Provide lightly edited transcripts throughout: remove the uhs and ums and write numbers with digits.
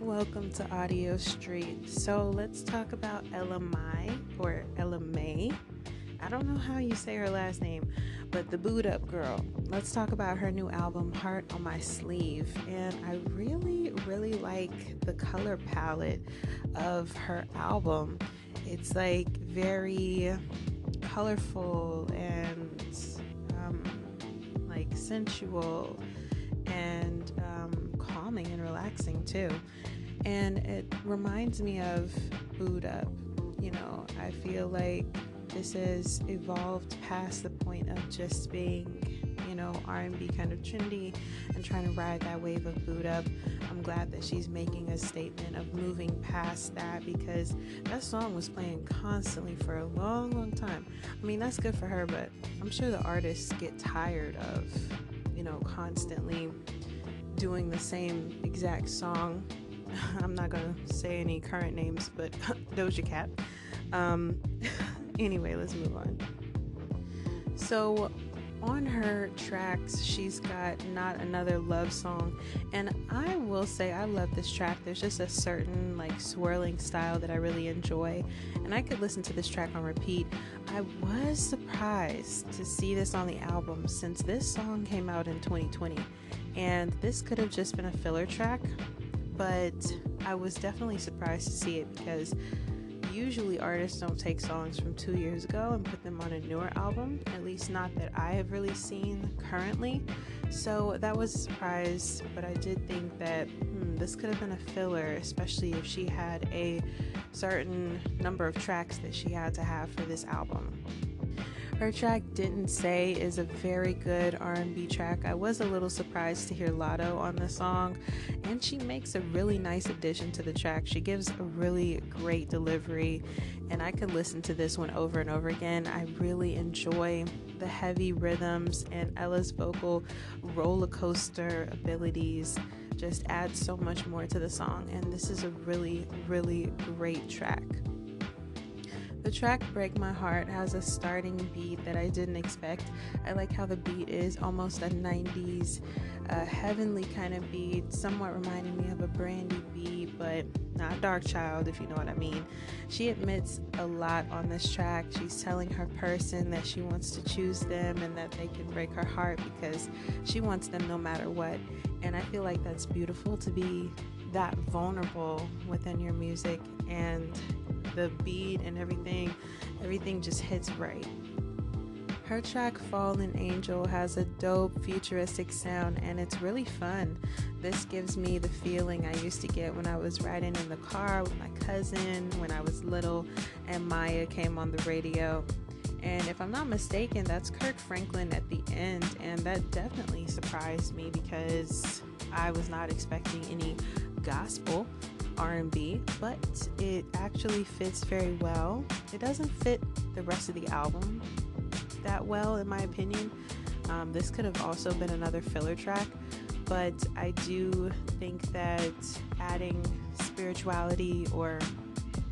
Welcome to Audio Street. So let's talk about ellamai or ellamai. I don't know how you say her last name, but the boot up girl. Let's talk about her new album, Heart on My Sleeve. And I really like the color palette of her album. It's like very colorful and like sensual and calming and relaxing too. And it reminds me of Boot Up. I feel like this has evolved past the point of just being, R&B kind of trendy and trying to ride that wave of Boot Up. I'm glad that she's making a statement of moving past that, because that song was playing constantly for a long time. I mean, that's good for her, but I'm sure the artists get tired of, constantly doing the same exact song. I'm not gonna say any current names, but Doja Cat. Anyway, let's move on. So on her tracks, she's got Not Another Love Song, and I will say I love this track. There's just a certain like swirling style that I really enjoy, and I could listen to this track on repeat. I was surprised to see this on the album, since this song came out in 2020, and this could have just been a filler track, but I was definitely surprised to see it, because usually artists don't take songs from 2 years ago and put them on a newer album, at least not that I have really seen currently. So that was a surprise, but I did think that this could have been a filler, especially if she had a certain number of tracks that she had to have for this album. Her track Didn't Say is a very good R&B track. I was a little surprised to hear Lotto on the song, and she makes a really nice addition to the track. She gives a really great delivery, and I could listen to this one over and over again. I really enjoy the heavy rhythms, and Ella's vocal roller coaster abilities just add so much more to the song, and this is a really great track. The track Break My Heart has a starting beat that I didn't expect. I like how the beat is almost a 90s heavenly kind of beat, somewhat reminding me of a Brandy beat, but not Dark Child, if you know what I mean. She admits a lot on this track. She's telling her person that she wants to choose them and that they can break her heart because she wants them no matter what. And I feel like that's beautiful, to be that vulnerable within your music, and the beat and everything just hits right. Her track Fallen Angel has a dope futuristic sound, and it's really fun. This gives me the feeling I used to get when I was riding in the car with my cousin when I was little and Maya came on the radio. And if I'm not mistaken, that's Kirk Franklin at the end, and that definitely surprised me because I was not expecting any gospel R&B, but it actually fits very well. It doesn't fit the rest of the album that well, in my opinion. This could have also been another filler track, but I do think that adding spirituality, or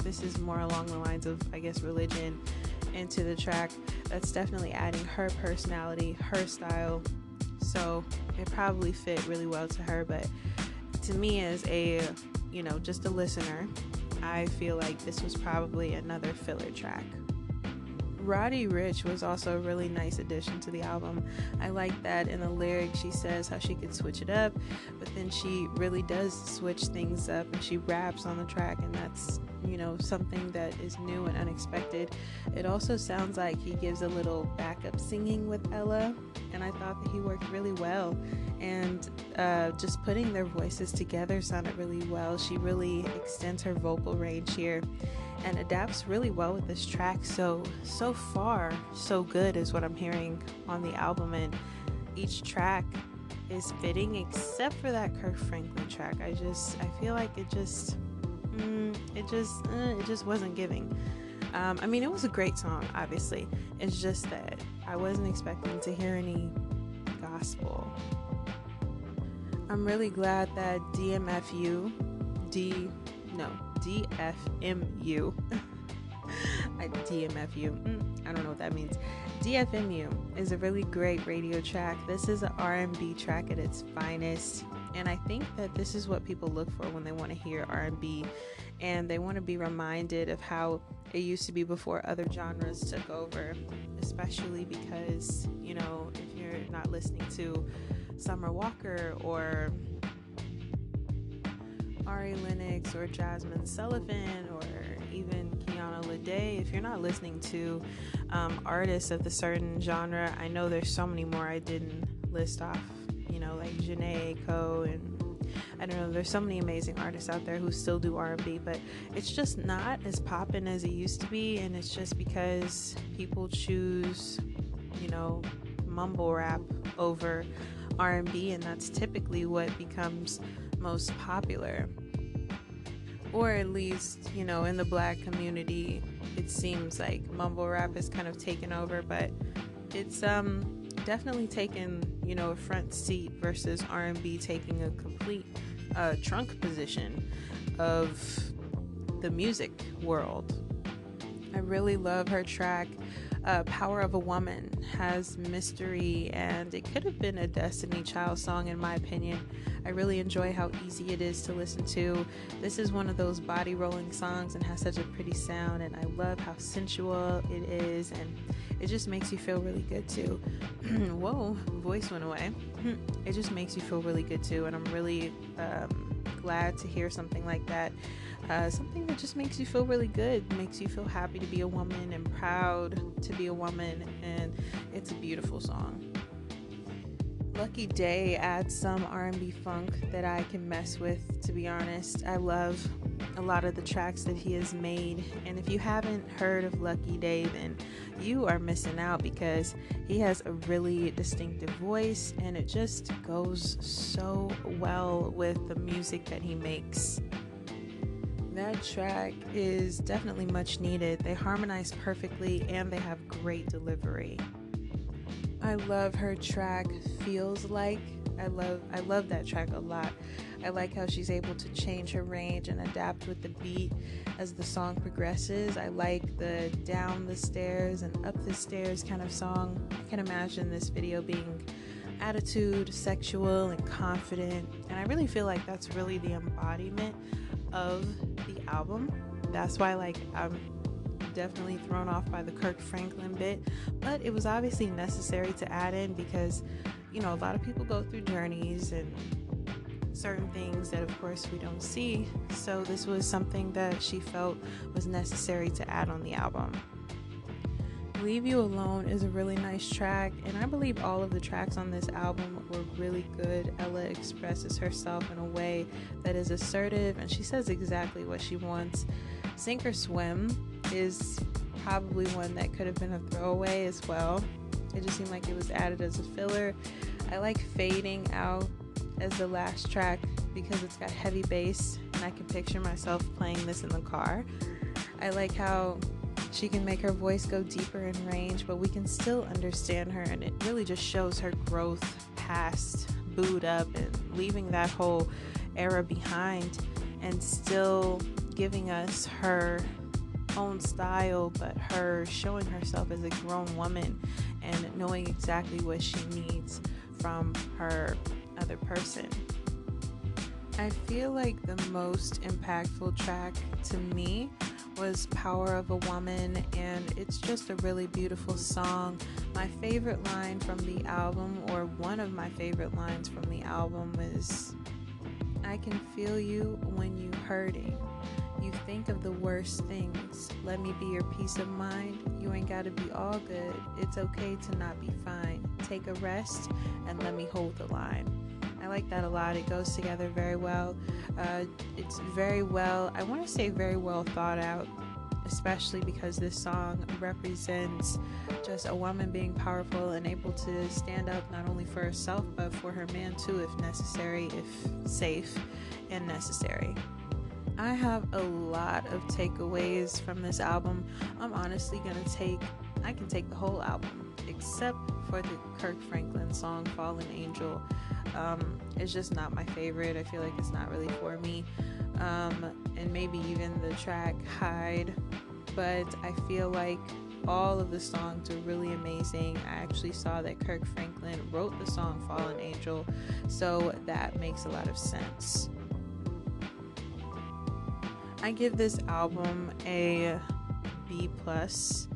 this is more along the lines of, I guess, religion, into the track, that's definitely adding her personality, her style. So it probably fit really well to her, but to me, as a just a listener, I feel like this was probably another filler track. Roddy Ricch was also a really nice addition to the album. I like that in the lyric she says how she could switch it up, but then she really does switch things up and she raps on the track, and that's something that is new and unexpected. It also sounds like he gives a little backup singing with Ella, and I thought that he worked really well, and just putting their voices together sounded really well. She really extends her vocal range here and adapts really well with this track. So far so good is what I'm hearing on the album, and each track is fitting except for that Kirk Franklin track. I feel like it just wasn't giving. I mean, it was a great song, obviously. It's just that I wasn't expecting to hear any gospel. I'm really glad that DFMU, I don't know what that means. DFMU is a really great radio track. This is an R&B track at its finest. And I think that this is what people look for when they want to hear R&B, and they want to be reminded of how it used to be before other genres took over, especially because, you know, if you're not listening to Summer Walker or Ari Lennox or Jasmine Sullivan or even Kiana Lede, if you're not listening to artists of the certain genre, I know there's so many more I didn't list off, you know, like Janae Aiko, and I don't know, there's so many amazing artists out there who still do R&B, but it's just not as poppin' as it used to be, and it's just because people choose, you know, mumble rap over R&B, and that's typically what becomes most popular. Or at least, you know, in the Black community, it seems like mumble rap has kind of taken over, but it's definitely taken, you know, a front seat versus R&B taking a complete trunk position of the music world. I really love her track. Power of a Woman has mystery, and it could have been a Destiny Child song in my opinion. I really enjoy how easy it is to listen to. This is one of those body rolling songs and has such a pretty sound, and I love how sensual it is, and it just makes you feel really good too. Whoa, voice went away. It just makes you feel really good too, and I'm really glad to hear something like that. Something that just makes you feel really good, makes you feel happy to be a woman and proud to be a woman, and it's a beautiful song. Lucky Day adds some R&B funk that I can mess with, to be honest. I love a lot of the tracks that he has made, and if you haven't heard of Lucky Day, then you are missing out, because he has a really distinctive voice and it just goes so well with the music that he makes. That track is definitely much needed. They harmonize perfectly and they have great delivery. I love her track Feels Like. I love that track a lot. I like how she's able to change her range and adapt with the beat as the song progresses. I like the down the stairs and up the stairs kind of song. I can imagine this video being attitude, sexual, and confident, and I really feel like that's really the embodiment of the album. That's why I'm definitely thrown off by the Kirk Franklin bit, but it was obviously necessary to add in because, you know, a lot of people go through journeys and certain things that of course we don't see, so this was something that she felt was necessary to add on the album. Leave You Alone is a really nice track, and I believe all of the tracks on this album were really good. Ella expresses herself in a way that is assertive, and she says exactly what she wants. Sink or Swim is probably one that could have been a throwaway as well. It just seemed like it was added as a filler. I like Fading Out as the last track because it's got heavy bass, and I can picture myself playing this in the car. I like how she can make her voice go deeper in range, but we can still understand her, and it really just shows her growth past Booed Up and leaving that whole era behind and still giving us her own style, but her showing herself as a grown woman and knowing exactly what she needs from her other person. I feel like the most impactful track to me was Power of a Woman, and it's just a really beautiful song. My favorite line from the album, or one of my favorite lines from the album, is I can feel you when you hurting. You think of the worst things. Let me be your peace of mind. You ain't gotta be all good. It's okay to not be fine. Take a rest and let me hold the line. I like that a lot. It goes together very well. It's very well, I want to say very well thought out, especially because this song represents just a woman being powerful and able to stand up not only for herself but for her man too, if necessary, if safe and necessary. I have a lot of takeaways from this album. I'm honestly I can take the whole album except for the Kirk Franklin song Fallen Angel. It's just not my favorite. I feel like it's not really for me, and maybe even the track Hide, but I feel like All of the songs are really amazing. I actually saw that Kirk Franklin wrote the song Fallen Angel, so that makes a lot of sense. I give this album a B plus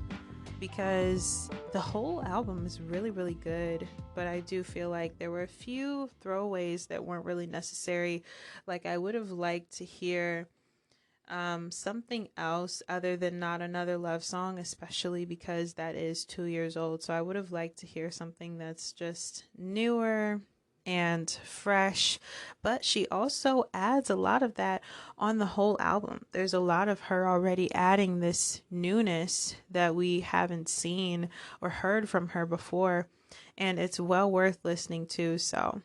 because the whole album is really, really good. But I do feel like there were a few throwaways that weren't really necessary. Like, I would have liked to hear something else other than Not Another Love Song, especially because that is 2 years old. So I would have liked to hear something that's just newer and fresh, but she also adds a lot of that on the whole album. There's a lot of her already adding this newness that we haven't seen or heard from her before, and it's well worth listening to. So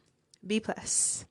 B plus.